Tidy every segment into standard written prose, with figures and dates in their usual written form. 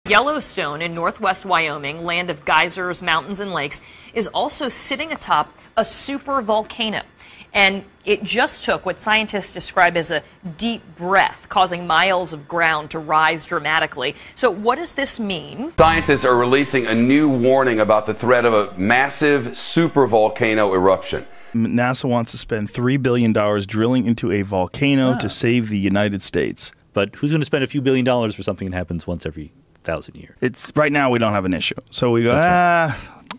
Yellowstone in northwest Wyoming, land of geysers, mountains, and lakes, is also sitting atop a super volcano. And it just took what scientists describe as a deep breath, causing miles of ground to rise dramatically. So what does this mean? Scientists are releasing a new warning about the threat of a massive supervolcano eruption. NASA wants to spend $3 billion drilling into a volcano to save the United States. But who's going to spend a few $1 billion for something that happens once every 1,000 years? It's right now we don't have an issue. So we go,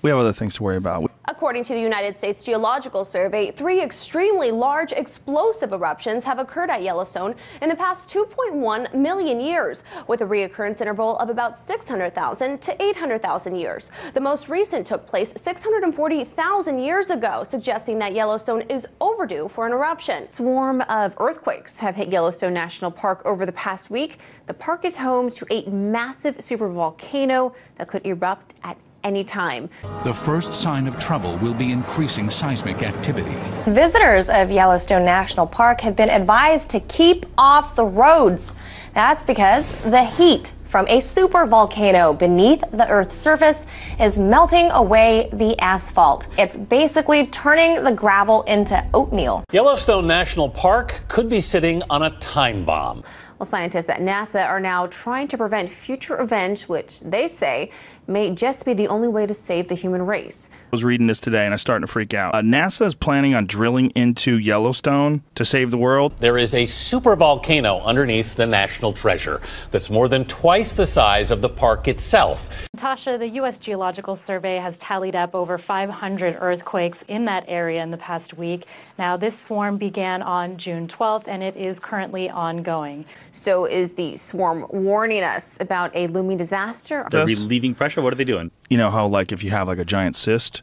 we have other things to worry about. According to the United States Geological Survey, 3 extremely large explosive eruptions have occurred at Yellowstone in the past 2.1 million years, with a reoccurrence interval of about 600,000 to 800,000 years. The most recent took place 640,000 years ago, suggesting that Yellowstone is overdue for an eruption. Swarm of earthquakes have hit Yellowstone National Park over the past week. The park is home to a massive supervolcano that could erupt at any time. The first sign of trouble will be increasing seismic activity. Visitors of Yellowstone National Park have been advised to keep off the roads. That's because the heat from a supervolcano beneath the Earth's surface is melting away the asphalt. It's basically turning the gravel into oatmeal. Yellowstone National Park could be sitting on a time bomb. Well, scientists at NASA are now trying to prevent future events, which they say may just be the only way to save the human race. I was reading this today and I'm starting to freak out. NASA is planning on drilling into Yellowstone to save the world. There is a supervolcano underneath the national treasure that's more than twice the size of the park itself. Tasha, the U.S. Geological Survey has tallied up over 500 earthquakes in that area in the past week. Now, this swarm began on June 12th and it is currently ongoing. So is the swarm warning us about a looming disaster? They're relieving pressure? What are they doing? You know how, like, if you have like a giant cyst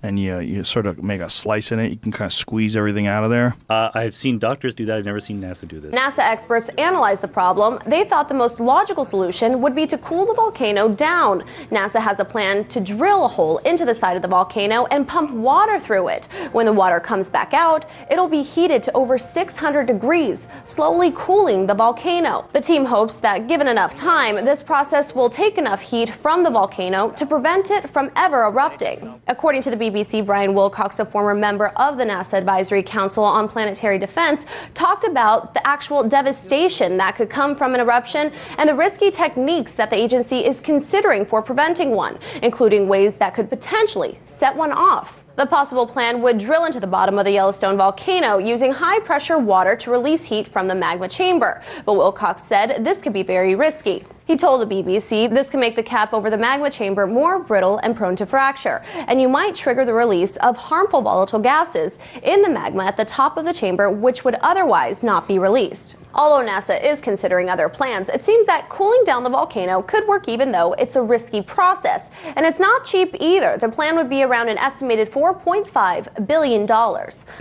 and you sort of make a slice in it, you can kind of squeeze everything out of there? I've seen doctors do that. I've never seen NASA do this. NASA experts analyzed the problem. They thought the most logical solution would be to cool the volcano down. NASA has a plan to drill a hole into the side of the volcano and pump water through it. When the water comes back out, it'll be heated to over 600 degrees, slowly cooling the volcano. The team hopes that given enough time, this process will take enough heat from the volcano to prevent it from ever erupting. According to the BBC, Brian Wilcox, a former member of the NASA Advisory Council on Planetary Defense, talked about the actual devastation that could come from an eruption and the risky techniques that the agency is considering for preventing one, including ways that could potentially set one off. The possible plan would drill into the bottom of the Yellowstone volcano using high-pressure water to release heat from the magma chamber. But Wilcox said this could be very risky. He told the BBC this can make the cap over the magma chamber more brittle and prone to fracture, and you might trigger the release of harmful volatile gases in the magma at the top of the chamber, which would otherwise not be released. Although NASA is considering other plans, it seems that cooling down the volcano could work even though it's a risky process. And it's not cheap either. The plan would be around an estimated $4.5 billion.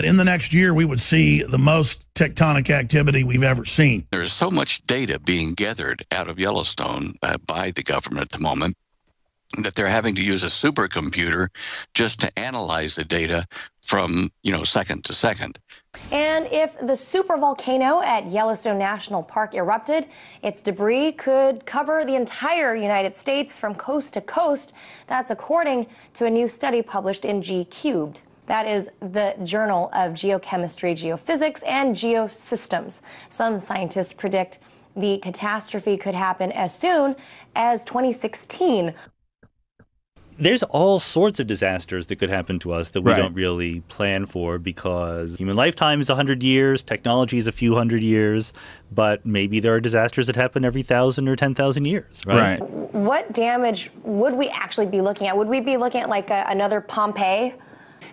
In the next year, we would see the most tectonic activity we've ever seen. There is so much data being gathered out of Yellowstone by the government at the moment that they're having to use a supercomputer just to analyze the data from, second to second. And if the supervolcano at Yellowstone National Park erupted, its debris could cover the entire United States from coast to coast. That's according to a new study published in G-Cubed. That is the Journal of Geochemistry, Geophysics, and Geosystems. Some scientists predict the catastrophe could happen as soon as 2016. There's all sorts of disasters that could happen to us that we don't really plan for because human lifetime is 100 years, technology is a few hundred years, but maybe there are disasters that happen every 1,000 or 10,000 years, right? What damage would we actually be looking at? Would we be looking at like another Pompeii?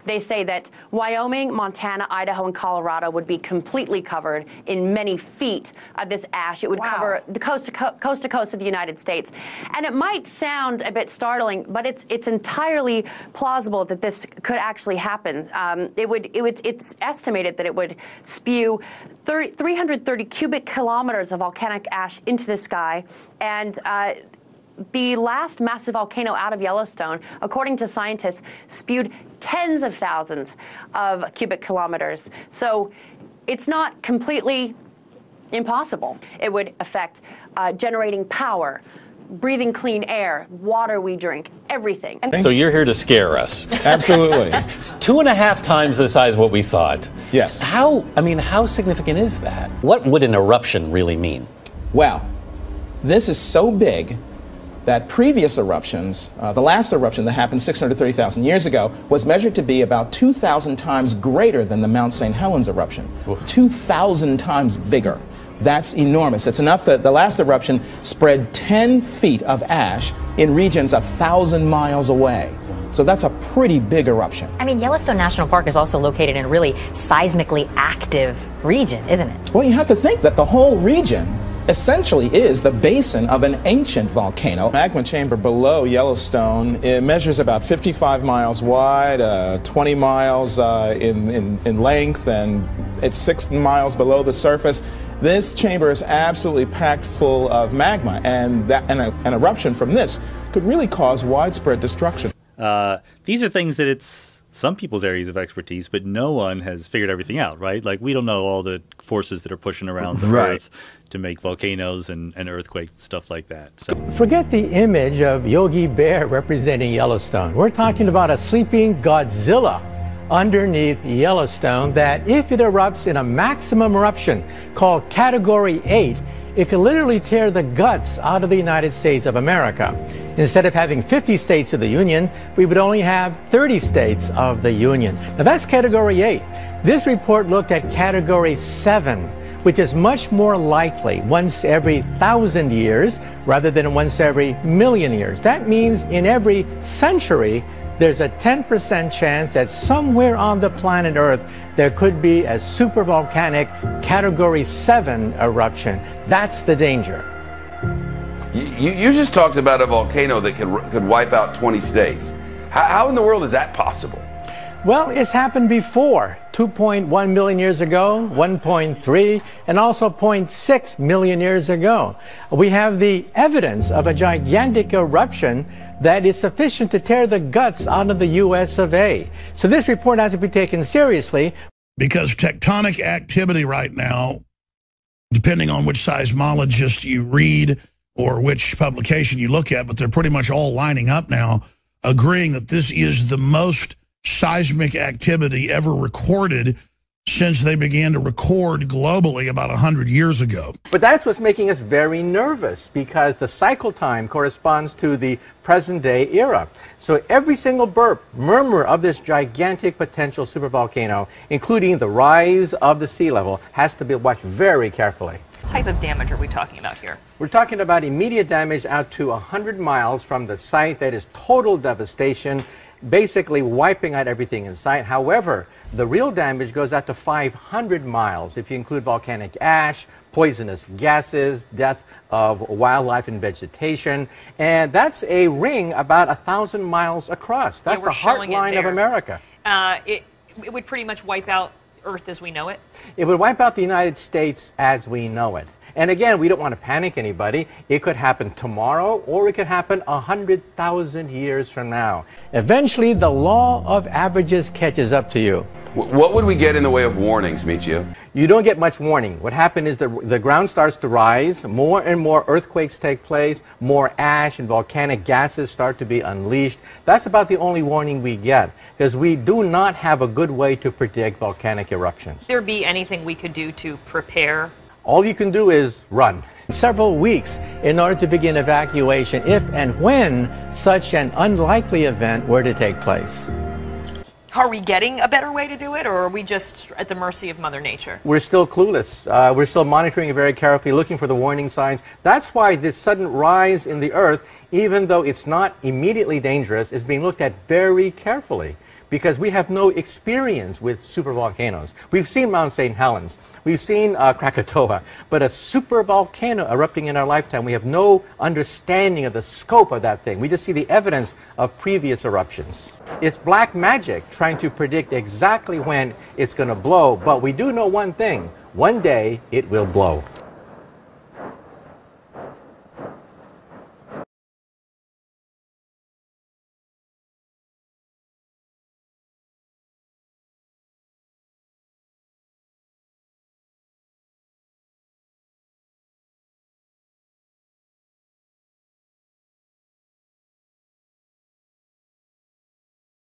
They say that Wyoming, Montana, Idaho, and Colorado would be completely covered in many feet of this ash. It would cover the coast to coast of the United States. And it might sound a bit startling, but it's entirely plausible that this could actually happen. It's estimated that it would spew 330 cubic kilometers of volcanic ash into the sky. And the last massive volcano out of Yellowstone, according to scientists, spewed tens of thousands of cubic kilometers. So it's not completely impossible. It would affect generating power, breathing clean air, water we drink, everything. So you're here to scare us. Absolutely. It's 2.5 times the size of what we thought. Yes. How significant is that? What would an eruption really mean? Well, this is so big that previous eruptions, the last eruption that happened 630,000 years ago, was measured to be about 2,000 times greater than the Mount St. Helens eruption. 2,000 times bigger. That's enormous. It's enough that the last eruption spread 10 feet of ash in regions 1,000 miles away. So that's a pretty big eruption. I mean, Yellowstone National Park is also located in a really seismically active region, isn't it? Well, you have to think that the whole region essentially is the basin of an ancient volcano. Magma chamber below Yellowstone, it measures about 55 miles wide, 20 miles in length, and it's 6 miles below the surface. This chamber is absolutely packed full of magma, and an eruption from this could really cause widespread destruction. These are things that it's some people's areas of expertise, but no one has figured everything out, right? Like, we don't know all the forces that are pushing around the Earth to make volcanoes and earthquakes, stuff like that. So forget the image of Yogi Bear representing Yellowstone. We're talking about a sleeping Godzilla underneath Yellowstone that, if it erupts in a maximum eruption called Category 8, it could literally tear the guts out of the United States of America. Instead of having 50 states of the Union, we would only have 30 states of the Union. Now that's Category 8. This report looked at Category 7, which is much more likely once every 1,000 years rather than once every million years. That means in every century, there's a 10% chance that somewhere on the planet Earth there could be a supervolcanic Category 7 eruption. That's the danger. You just talked about a volcano that could wipe out 20 states. How in the world is that possible? Well, it's happened before. 2.1 million years ago, 1.3, and also 0.6 million years ago. We have the evidence of a gigantic eruption that is sufficient to tear the guts out of the US of A. So this report has to be taken seriously. Because tectonic activity right now, depending on which seismologist you read or which publication you look at, but they're pretty much all lining up now, agreeing that this is the most seismic activity ever recorded since they began to record globally about 100 years ago. But that's what's making us very nervous, because the cycle time corresponds to the present day era. So every single burp, murmur of this gigantic potential supervolcano, including the rise of the sea level, has to be watched very carefully. What type of damage are we talking about here? We're talking about immediate damage out to 100 miles from the site. That is total devastation, basically wiping out everything in sight. However, the real damage goes out to 500 miles if you include volcanic ash, poisonous gases, death of wildlife and vegetation, and that's a ring about 1,000 miles across. That's the heartline of America. It would pretty much wipe out Earth as we know it? It would wipe out the United States as we know it. And again, we don't want to panic anybody. It could happen tomorrow, or it could happen 100,000 years from now. Eventually, the law of averages catches up to you. What would we get in the way of warnings, Michio? You don't get much warning. What happens is the ground starts to rise, more and more earthquakes take place, more ash and volcanic gases start to be unleashed. That's about the only warning we get, because we do not have a good way to predict volcanic eruptions. Would there be anything we could do to prepare? All you can do is run. Several weeks in order to begin evacuation if and when such an unlikely event were to take place. Are we getting a better way to do it, or are we just at the mercy of Mother Nature? We're still clueless. We're still monitoring it very carefully, looking for the warning signs. That's why this sudden rise in the Earth, even though it's not immediately dangerous, is being looked at very carefully, because we have no experience with supervolcanoes. We've seen Mount St. Helens, we've seen Krakatoa, but a supervolcano erupting in our lifetime, we have no understanding of the scope of that thing. We just see the evidence of previous eruptions. It's black magic trying to predict exactly when it's going to blow, but we do know one thing: one day it will blow.